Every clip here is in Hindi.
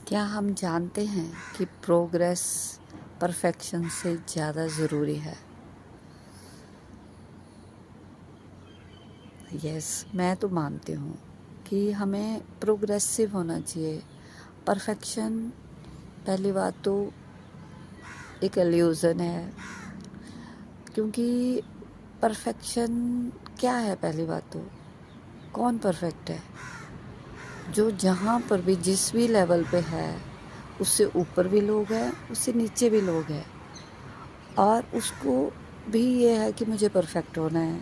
क्या हम जानते हैं कि प्रोग्रेस परफेक्शन से ज़्यादा ज़रूरी है? मैं तो मानती हूँ कि हमें प्रोग्रेसिव होना चाहिए। परफेक्शन पहली बात तो एक इल्यूज़न है, क्योंकि परफेक्शन क्या है? पहली बात तो कौन परफेक्ट है? जो जहाँ पर भी जिस भी लेवल पे है, उससे ऊपर भी लोग हैं, उससे नीचे भी लोग हैं, और उसको भी ये है कि मुझे परफेक्ट होना है।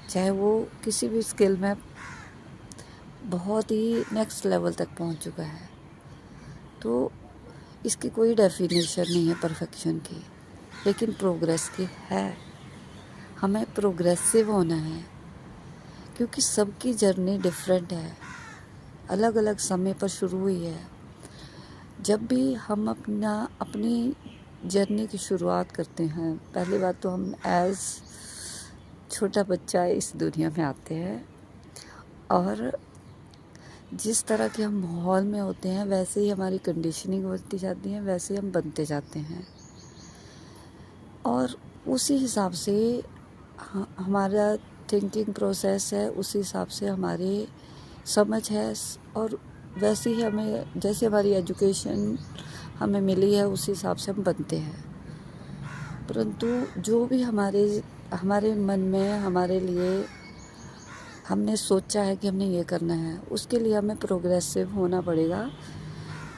चाहे वो किसी भी स्किल में बहुत ही नेक्स्ट लेवल तक पहुंच चुका है, तो इसकी कोई डेफिनेशन नहीं है परफेक्शन की, लेकिन प्रोग्रेस की है। हमें प्रोग्रेसिव होना है, क्योंकि सबकी जर्नी डिफरेंट है, अलग अलग समय पर शुरू हुई है। जब भी हम अपनी जर्नी की शुरुआत करते हैं, पहली बात तो हम एज़ छोटा बच्चा इस दुनिया में आते हैं, और जिस तरह के हम माहौल में होते हैं वैसे ही हमारी कंडीशनिंग होती जाती है, वैसे ही हम बनते जाते हैं, और उसी हिसाब से हमारा थिंकिंग प्रोसेस है, उसी हिसाब से हमारी समझ है, और वैसे ही हमें जैसे हमारी एजुकेशन हमें मिली है उसी हिसाब से हम बनते हैं। परंतु जो भी हमारे मन में हमारे लिए हमने सोचा है कि हमने ये करना है, उसके लिए हमें प्रोग्रेसिव होना पड़ेगा।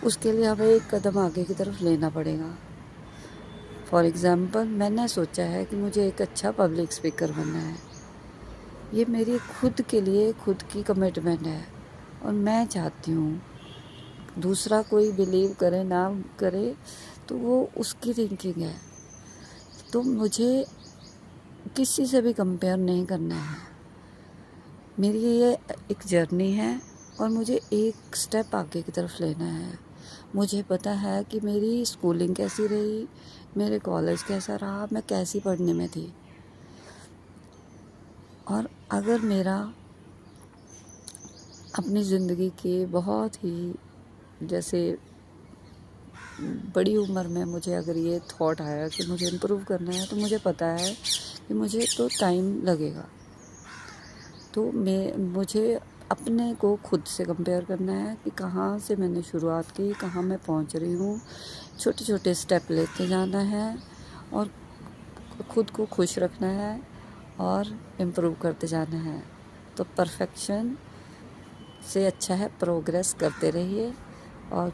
उसके लिए हमें एक कदम आगे की तरफ लेना पड़ेगा। फॉर एग्ज़ाम्पल, मैंने सोचा है कि मुझे एक अच्छा पब्लिक स्पीकर बनना है। ये मेरी खुद के लिए खुद की कमिटमेंट है, और मैं चाहती हूँ दूसरा कोई बिलीव करे ना करे तो वो उसकी थिंकिंग है। तो मुझे किसी से भी कंपेयर नहीं करना है। मेरी ये एक जर्नी है, और मुझे एक स्टेप आगे की तरफ लेना है। मुझे पता है कि मेरी स्कूलिंग कैसी रही, मेरे कॉलेज कैसा रहा, मैं कैसी पढ़ने में थी, और अगर मेरा अपनी ज़िंदगी के बहुत ही जैसे बड़ी उम्र में मुझे अगर ये थॉट आया कि मुझे इम्प्रूव करना है, तो मुझे पता है कि मुझे तो टाइम लगेगा। तो मुझे अपने को खुद से कंपेयर करना है कि कहाँ से मैंने शुरुआत की, कहाँ मैं पहुँच रही हूँ। छोटे छोटे स्टेप लेते जाना है, और खुद को खुश रखना है, और इम्प्रूव करते जाना है। तो परफेक्शन से अच्छा है प्रोग्रेस करते रहिए, और